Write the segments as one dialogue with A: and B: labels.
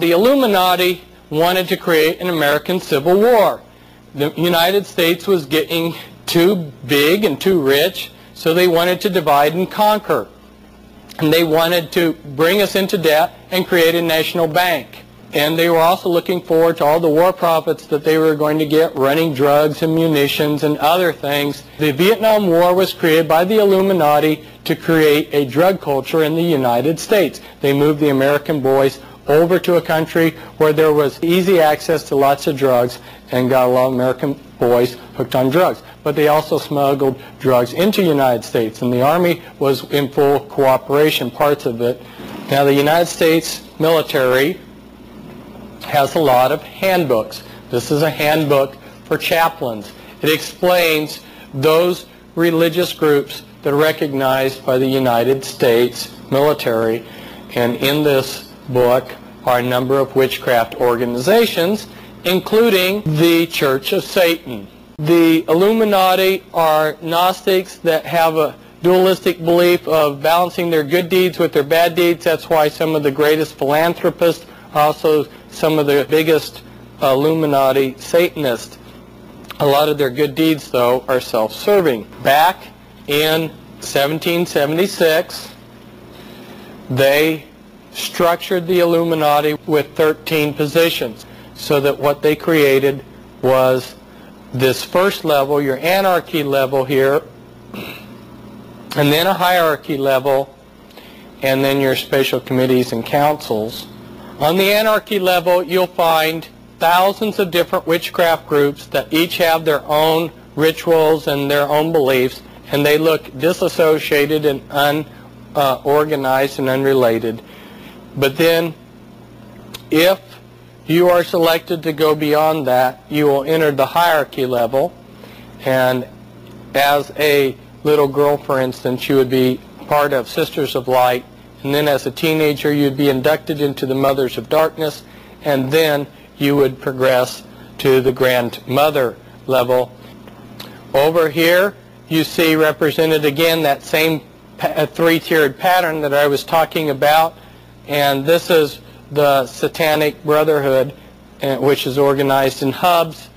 A: The Illuminati wanted to create an American Civil War. The United States was getting too big and too rich, so they wanted to divide and conquer. And they wanted to bring us into debt and create a national bank. And they were also looking forward to all the war profits that they were going to get running drugs and munitions and other things. The Vietnam War was created by the Illuminati to create a drug culture in the United States. They moved the American boys over to a country where there was easy access to lots of drugs and got a lot of American boys hooked on drugs. But they also smuggled drugs into the United States, and the Army was in full cooperation, parts of it. Now, the United States military has a lot of handbooks. This is a handbook for chaplains. It explains those religious groups that are recognized by the United States military, and in this book are a number of witchcraft organizations, including the Church of Satan. The Illuminati are Gnostics that have a dualistic belief of balancing their good deeds with their bad deeds. That's why some of the greatest philanthropists are also some of the biggest Illuminati Satanists. A lot of their good deeds, though, are self-serving. Back in 1776, they structured the Illuminati with 13 positions, so that what they created was this first level, your anarchy level here, and then a hierarchy level, and then your special committees and councils. On the anarchy level, you'll find thousands of different witchcraft groups that each have their own rituals and their own beliefs, and they look disassociated and unorganized and unrelated. But then, if you are selected to go beyond that, you will enter the hierarchy level. And as a little girl, for instance, you would be part of Sisters of Light. And then as a teenager, you'd be inducted into the Mothers of Darkness. And then you would progress to the Grandmother level. Over here, you see represented again that same three-tiered pattern that I was talking about. And this is the Satanic Brotherhood, which is organized in hubs.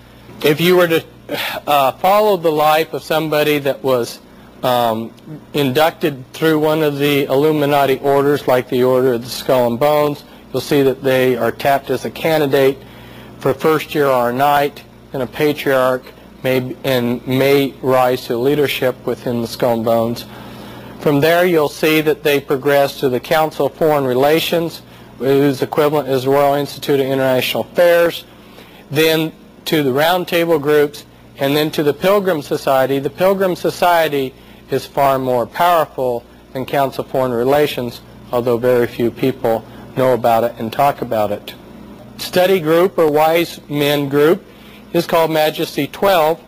A: If you were to follow the life of somebody that was inducted through one of the Illuminati orders, like the Order of the Skull and Bones, you'll see that they are tapped as a candidate for first year or knight, and a patriarch may rise to leadership within the Skull and Bones. From there, you'll see that they progress to the Council of Foreign Relations, whose equivalent is the Royal Institute of International Affairs, then to the Round Table groups, and then to the Pilgrim Society. The Pilgrim Society is far more powerful than Council of Foreign Relations, although very few people know about it and talk about it. Study group, or wise men group, is called Majesty 12,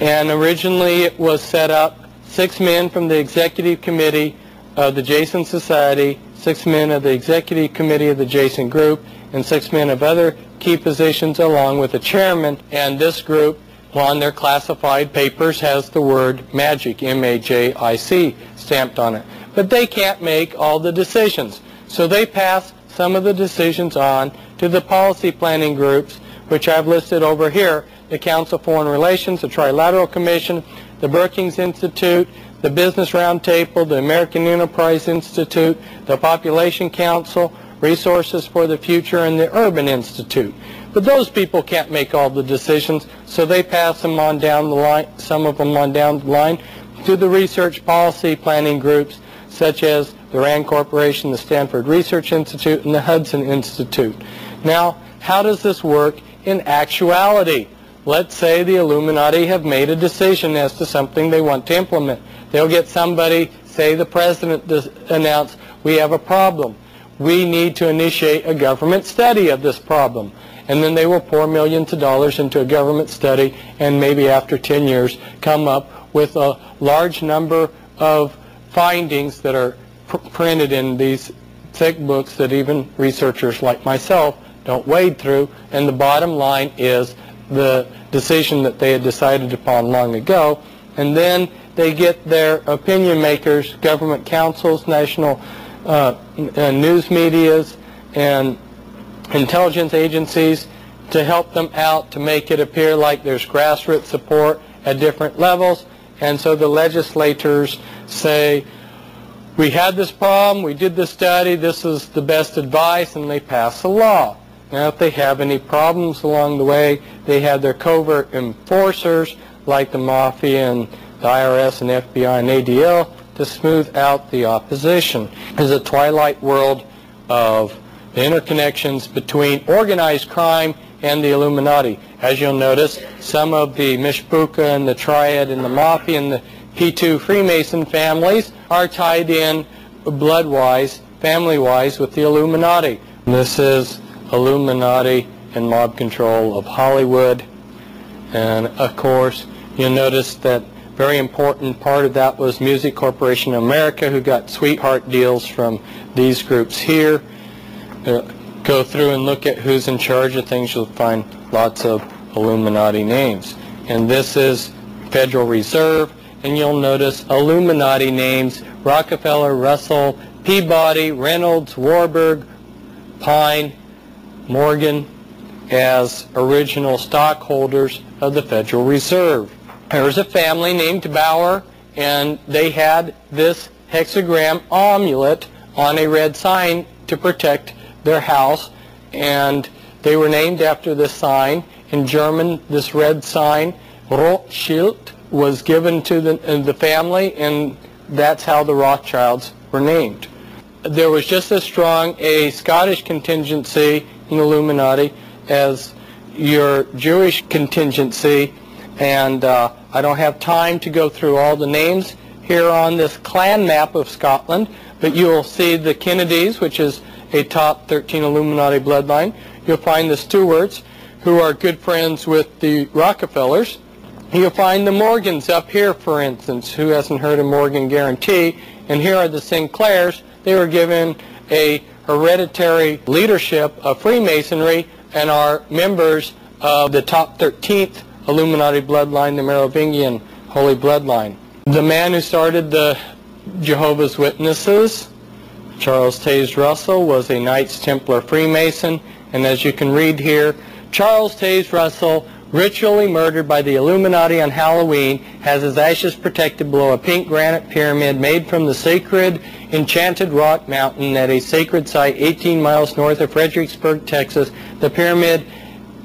A: and originally it was set up 6 men from the Executive Committee of the Jason Society, 6 men of the Executive Committee of the Jason Group, and 6 men of other key positions, along with a chairman. And this group, on their classified papers, has the word magic, M-A-J-I-C, stamped on it. But they can't make all the decisions. So they pass some of the decisions on to the policy planning groups, which I've listed over here: the Council of Foreign Relations, the Trilateral Commission, the Brookings Institute, the Business Roundtable, the American Enterprise Institute, the Population Council, Resources for the Future, and the Urban Institute. But those people can't make all the decisions, so they pass them on down the line, some of them on down the line, to the research policy planning groups, such as the RAND Corporation, the Stanford Research Institute, and the Hudson Institute. Now, how does this work in actuality? Let's say the Illuminati have made a decision as to something they want to implement. They'll get somebody, say the president, to announce, we have a problem. We need to initiate a government study of this problem. And then they will pour millions of dollars into a government study, and maybe after 10 years come up with a large number of findings that are printed in these thick books that even researchers like myself don't wade through. And the bottom line is the decision that they had decided upon long ago. And then they get their opinion makers, government councils, national news medias, and intelligence agencies to help them out, to make it appear like there's grassroots support at different levels. And so the legislators say, we had this problem, we did this study, this is the best advice, and they pass a law. Now if they have any problems along the way, they have their covert enforcers like the Mafia and the IRS and FBI and ADL to smooth out the opposition. There's a twilight world of the interconnections between organized crime and the Illuminati. As you'll notice, some of the Mishpucha and the Triad and the Mafia and the P2 Freemason families are tied in blood-wise, family-wise with the Illuminati. This is Illuminati and mob control of Hollywood. And of course, you'll notice that very important part of that was Music Corporation of America, who got sweetheart deals from these groups here. Go through and look at who's in charge of things, you'll find lots of Illuminati names. And this is Federal Reserve, and you'll notice Illuminati names: Rockefeller, Russell, Peabody, Reynolds, Warburg, Pine, Morgan, as original stockholders of the Federal Reserve. There was a family named Bauer, and they had this hexagram amulet on a red sign to protect their house, and they were named after this sign. In German, this red sign, Rothschild, was given to the family, and that's how the Rothschilds were named. There was just as strong a Scottish contingency in Illuminati as your Jewish contingency, and I don't have time to go through all the names here on this clan map of Scotland, but you will see the Kennedys, which is a top 13 Illuminati bloodline. You'll find the Stewarts, who are good friends with the Rockefellers. You'll find the Morgans up here, for instance. Who hasn't heard of Morgan Guarantee? And here are the Sinclairs. They were given a hereditary leadership of Freemasonry and are members of the top 13th Illuminati bloodline, the Merovingian Holy Bloodline. The man who started the Jehovah's Witnesses, Charles Taze Russell, was a Knights Templar Freemason, and as you can read here, Charles Taze Russell, ritually murdered by the Illuminati on Halloween, has his ashes protected below a pink granite pyramid made from the sacred Enchanted Rock Mountain at a sacred site 18 miles north of Fredericksburg, Texas. The pyramid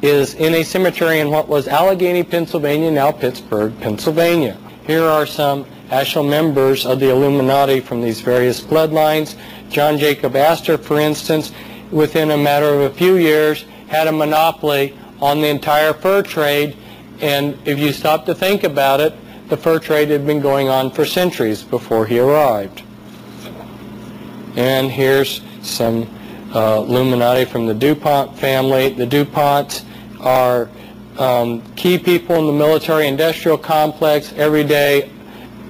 A: is in a cemetery in what was Allegheny, Pennsylvania, now Pittsburgh, Pennsylvania. Here are some actual members of the Illuminati from these various bloodlines. John Jacob Astor, for instance, within a matter of a few years, had a monopoly on the entire fur trade, and if you stop to think about it, the fur trade had been going on for centuries before he arrived. And here's some Illuminati from the DuPont family. The DuPonts are key people in the military-industrial complex. Every day,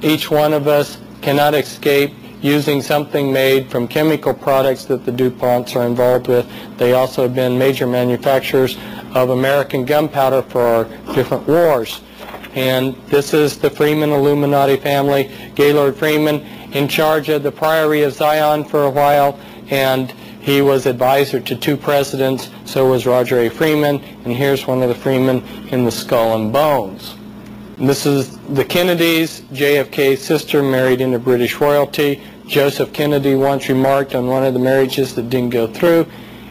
A: each one of us cannot escape using something made from chemical products that the DuPonts are involved with. They also have been major manufacturers of American gunpowder for our different wars. And this is the Freeman Illuminati family. Gaylord Freeman, in charge of the Priory of Zion for a while, and he was advisor to 2 presidents. So was Roger A. Freeman, and here's one of the Freemen in the Skull and Bones. And this is the Kennedys. JFK's sister married into British royalty. Joseph Kennedy once remarked on one of the marriages that didn't go through,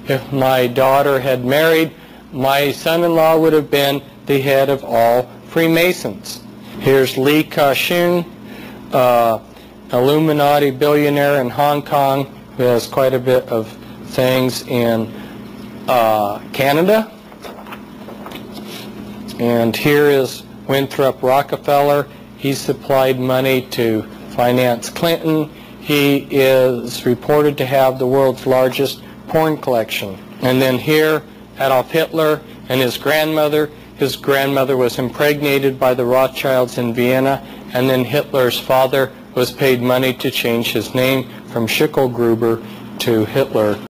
A: if my daughter had married, my son-in-law would have been the head of all Freemasons. Here's Li Ka-shing, Illuminati billionaire in Hong Kong, who has quite a bit of things in Canada. And here is Winthrop Rockefeller. He supplied money to finance Clinton. He is reported to have the world's largest porn collection. And then here, Adolf Hitler and his grandmother. His grandmother was impregnated by the Rothschilds in Vienna, and then Hitler's father was paid money to change his name from Schicklgruber to Hitler.